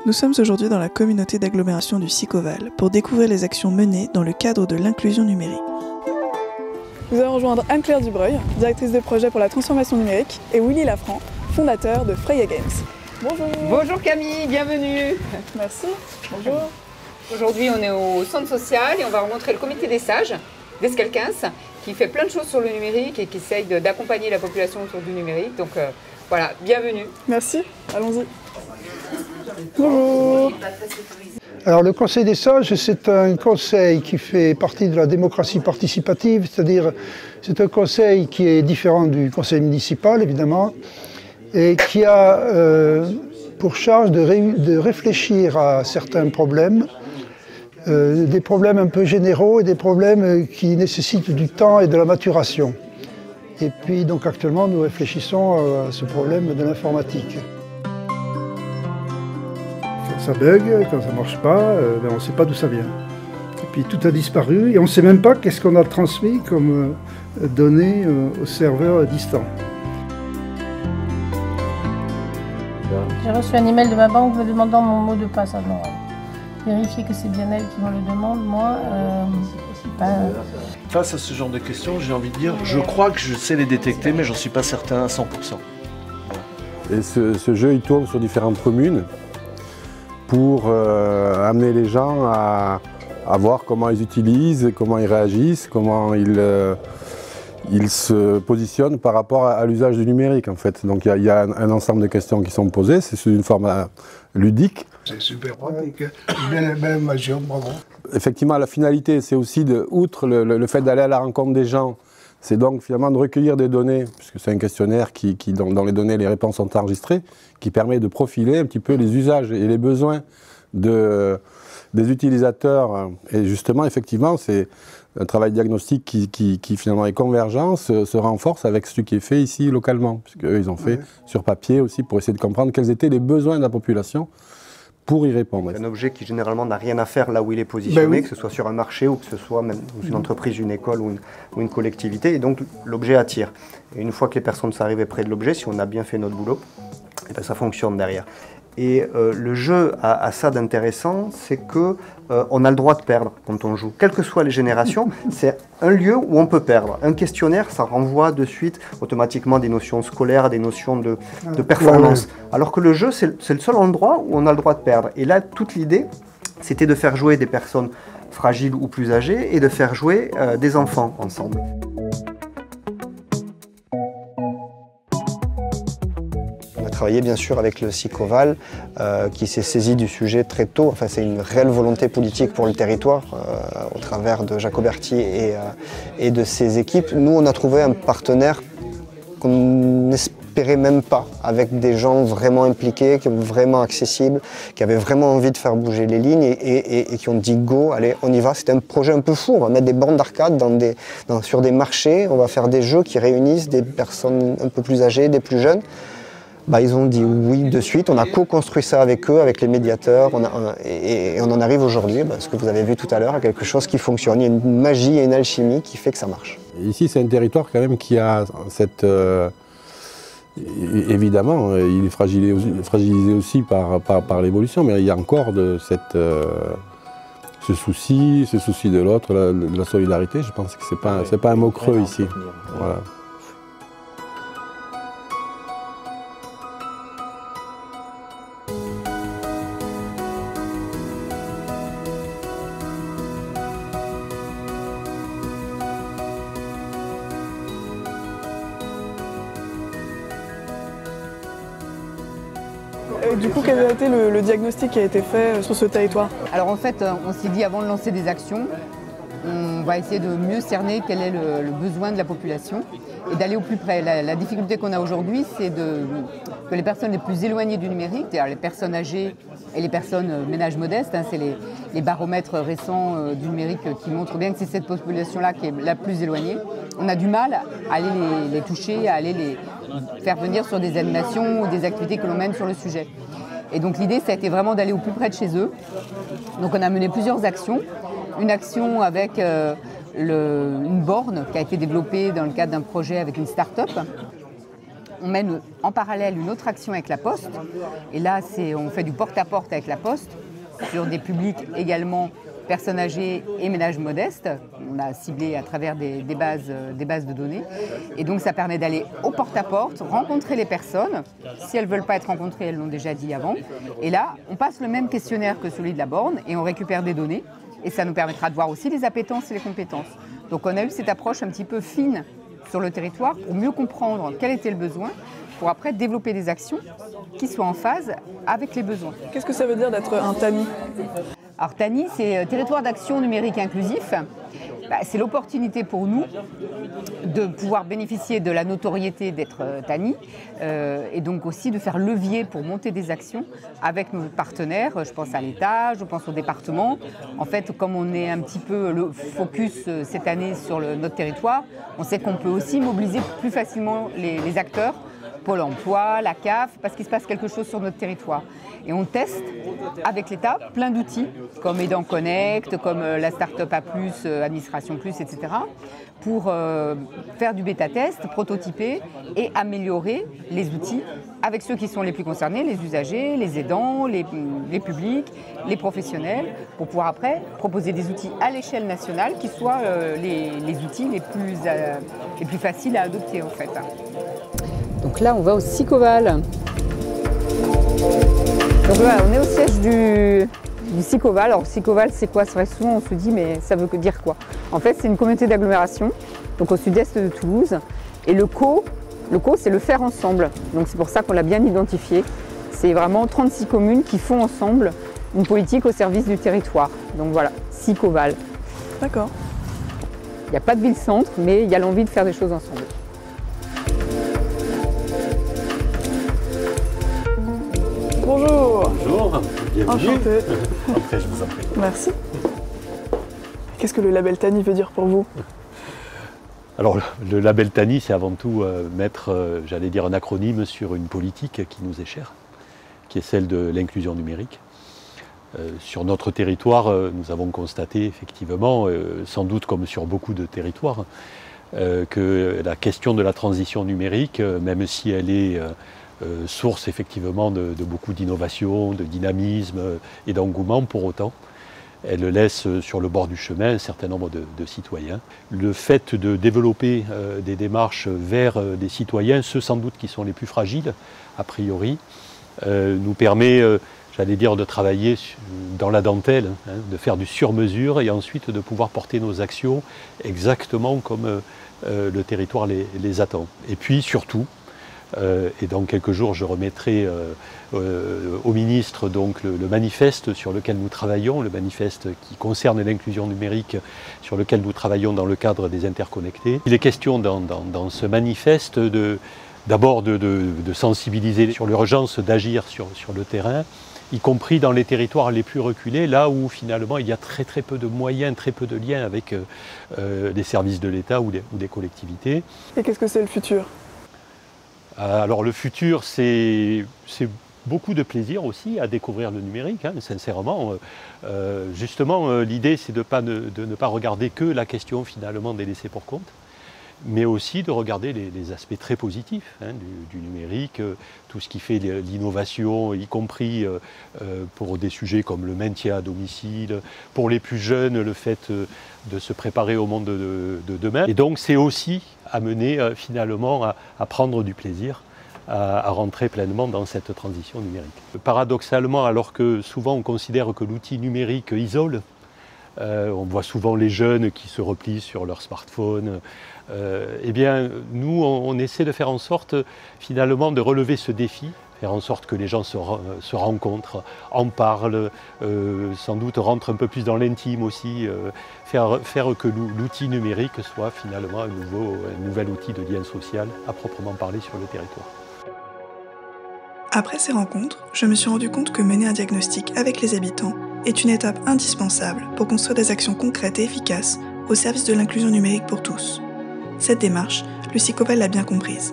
Nous sommes aujourd'hui dans la communauté d'agglomération du Sicoval pour découvrir les actions menées dans le cadre de l'inclusion numérique. Nous allons rejoindre Anne-Claire Dubreuil, directrice de projet pour la transformation numérique, et Willy Lafranc, fondateur de Freya Games. Bonjour. Bonjour Camille, bienvenue. Merci. Bonjour. Aujourd'hui on est au centre social et on va rencontrer le comité des sages d'Escalquens qui fait plein de choses sur le numérique et qui essaye d'accompagner la population autour du numérique. Donc voilà, bienvenue. Merci, allons-y. Bonjour. Alors le Conseil des sages, c'est un conseil qui fait partie de la démocratie participative, c'est-à-dire c'est un conseil qui est différent du conseil municipal évidemment et qui a pour charge de réfléchir à certains problèmes, des problèmes un peu généraux et des problèmes qui nécessitent du temps et de la maturation. Et puis donc actuellement nous réfléchissons à ce problème de l'informatique. Quand ça bug, quand ça ne marche pas, on ne sait pas d'où ça vient. Et puis tout a disparu et on ne sait même pas qu'est-ce qu'on a transmis comme données au serveur distant. J'ai reçu un email de ma banque me demandant mon mot de passe. Alors, vérifier que c'est bien elle qui me le demande, moi, Face à ce genre de questions, j'ai envie de dire, je crois que je sais les détecter, mais j'en suis pas certain à 100%. Et ce jeu, il tourne sur différentes communes pour amener les gens à voir comment ils utilisent, comment ils réagissent, comment ils se positionnent par rapport à l'usage du numérique en fait. Donc il y a un ensemble de questions qui sont posées, c'est sous une forme ludique. C'est super pratique, belle immersion, bravo. Effectivement, la finalité, c'est aussi, outre le fait d'aller à la rencontre des gens, c'est donc finalement de recueillir des données, puisque c'est un questionnaire qui dans les données, les réponses sont enregistrées, qui permet de profiler un petit peu les usages et les besoins des utilisateurs. Et justement, effectivement, c'est un travail diagnostic qui finalement est convergent, se renforce avec ce qui est fait ici localement, puisqu'eux, ils ont fait sur papier aussi pour essayer de comprendre quels étaient les besoins de la population pour y répondre. C'est un objet qui généralement n'a rien à faire là où il est positionné, que ce soit sur un marché ou que ce soit même dans une entreprise, une école ou une collectivité, et donc l'objet attire. Et une fois que les personnes sont arrivées près de l'objet, si on a bien fait notre boulot, et bien ça fonctionne derrière. Et le jeu a ça d'intéressant, c'est que on a le droit de perdre quand on joue. Quelles que soient les générations, c'est un lieu où on peut perdre. Un questionnaire, ça renvoie de suite automatiquement des notions scolaires, des notions de performance. Alors que le jeu, c'est le seul endroit où on a le droit de perdre. Et là, toute l'idée, c'était de faire jouer des personnes fragiles ou plus âgées et de faire jouer des enfants ensemble. Travailler bien sûr avec le Sicoval qui s'est saisi du sujet très tôt. Enfin, c'est une réelle volonté politique pour le territoire au travers de Jacoberti et de ses équipes. Nous, on a trouvé un partenaire qu'on n'espérait même pas, avec des gens vraiment impliqués, vraiment accessibles, qui avaient vraiment envie de faire bouger les lignes et qui ont dit go, allez, on y va. C'était un projet un peu fou. On va mettre des bornes d'arcade sur des marchés. On va faire des jeux qui réunissent des personnes un peu plus âgées, des plus jeunes. Ils ont dit oui de suite, on a co-construit ça avec eux, avec les médiateurs, et on en arrive aujourd'hui, ce que vous avez vu tout à l'heure, à quelque chose qui fonctionne. Il y a une magie et une alchimie qui fait que ça marche. Ici, c'est un territoire quand même qui a cette... évidemment, il est fragilisé aussi par l'évolution, mais il y a encore ce souci de l'autre, de la solidarité. Je pense que c'est pas un mot creux ici. Voilà. Du coup, quel a été le diagnostic qui a été fait sur ce territoire? Alors en fait, on s'est dit avant de lancer des actions, on va essayer de mieux cerner quel est le besoin de la population et d'aller au plus près. La difficulté qu'on a aujourd'hui, c'est que les personnes les plus éloignées du numérique, c'est-à-dire les personnes âgées et les personnes ménages modestes, c'est les baromètres récents du numérique qui montrent bien que c'est cette population-là qui est la plus éloignée. On a du mal à aller les toucher, à aller les faire venir sur des animations ou des activités que l'on mène sur le sujet. Et donc l'idée, ça a été vraiment d'aller au plus près de chez eux. Donc on a mené plusieurs actions. Une action avec une borne qui a été développée dans le cadre d'un projet avec une start-up. on mène en parallèle une autre action avec la Poste. Et là, on fait du porte-à-porte avec la Poste sur des publics également personnes âgées et ménages modestes. On a ciblé à travers des bases de données. Et donc ça permet d'aller au porte-à-porte, rencontrer les personnes. Si elles ne veulent pas être rencontrées, elles l'ont déjà dit avant. Et là, on passe le même questionnaire que celui de la borne et on récupère des données. Et ça nous permettra de voir aussi les appétences et les compétences. Donc on a eu cette approche un petit peu fine sur le territoire pour mieux comprendre quel était le besoin, pour après développer des actions qui soient en phase avec les besoins. Qu'est-ce que ça veut dire d'être un TANI ? Alors TANI, c'est Territoire d'Action Numérique Inclusif. C'est l'opportunité pour nous de pouvoir bénéficier de la notoriété d'être TANI et donc aussi de faire levier pour monter des actions avec nos partenaires. Je pense à l'État, je pense au département. En fait, comme on est un petit peu le focus cette année sur notre territoire, on sait qu'on peut aussi mobiliser plus facilement les acteurs, Pôle emploi, la CAF, parce qu'il se passe quelque chose sur notre territoire. Et on teste avec l'État plein d'outils, comme Aidant Connect, comme la Startup A+, Administration Plus, etc., pour faire du bêta-test, prototyper et améliorer les outils avec ceux qui sont les plus concernés, les usagers, les aidants, les publics, les professionnels, pour pouvoir après proposer des outils à l'échelle nationale qui soient les outils les plus faciles à adopter en fait. Donc là, on va au Sicoval. Donc là, on est au siège du Sicoval. Alors Sicoval, c'est quoi? C'est vrai, souvent on se dit, mais ça veut dire quoi? En fait, c'est une communauté d'agglomération, donc au sud-est de Toulouse. Et le co, c'est le faire ensemble. Donc c'est pour ça qu'on l'a bien identifié. C'est vraiment 36 communes qui font ensemble une politique au service du territoire. Donc voilà, Sicoval. D'accord. Il n'y a pas de ville-centre, mais il y a l'envie de faire des choses ensemble. Bonjour. Bonjour, bienvenue. Enchantée. Après, je vous en prie. Merci. Qu'est-ce que le label TANI veut dire pour vous? Alors, le label TANI, c'est avant tout mettre, j'allais dire, un acronyme sur une politique qui nous est chère, qui est celle de l'inclusion numérique. Sur notre territoire, nous avons constaté effectivement, sans doute comme sur beaucoup de territoires, que la question de la transition numérique, même si elle est source effectivement de beaucoup d'innovation, de dynamisme et d'engouement, pour autant, elle laisse sur le bord du chemin un certain nombre de citoyens. Le fait de développer des démarches vers des citoyens, ceux sans doute qui sont les plus fragiles, a priori, nous permet, j'allais dire, de travailler dans la dentelle, hein, de faire du sur-mesure et ensuite de pouvoir porter nos actions exactement comme le territoire les attend. Et puis surtout, et dans quelques jours, je remettrai au ministre donc, le manifeste sur lequel nous travaillons, le manifeste qui concerne l'inclusion numérique sur lequel nous travaillons dans le cadre des interconnectés. Il est question dans ce manifeste d'abord de sensibiliser sur l'urgence d'agir sur le terrain, y compris dans les territoires les plus reculés, là où finalement il y a très peu de moyens, très peu de liens avec les services de l'État ou des collectivités. Et qu'est-ce que c'est le futur ? Alors le futur, c'est beaucoup de plaisir aussi à découvrir le numérique, hein, sincèrement. Justement, l'idée, c'est de ne pas regarder que la question finalement des laissés pour compte, mais aussi de regarder les aspects très positifs hein, du numérique, tout ce qui fait l'innovation, y compris pour des sujets comme le maintien à domicile, pour les plus jeunes, le fait de se préparer au monde de demain. Et donc c'est aussi amener finalement à prendre du plaisir, à rentrer pleinement dans cette transition numérique. Paradoxalement, alors que souvent on considère que l'outil numérique isole, on voit souvent les jeunes qui se replient sur leur smartphone. Eh bien, nous, on essaie de faire en sorte, finalement, de relever ce défi, faire en sorte que les gens se rencontrent, en parlent, sans doute rentrent un peu plus dans l'intime aussi, faire que l'outil numérique soit finalement un nouvel outil de lien social à proprement parler sur le territoire. Après ces rencontres, je me suis rendu compte que mener un diagnostic avec les habitants est une étape indispensable pour construire des actions concrètes et efficaces au service de l'inclusion numérique pour tous. Cette démarche, le Sicoval l'a bien comprise.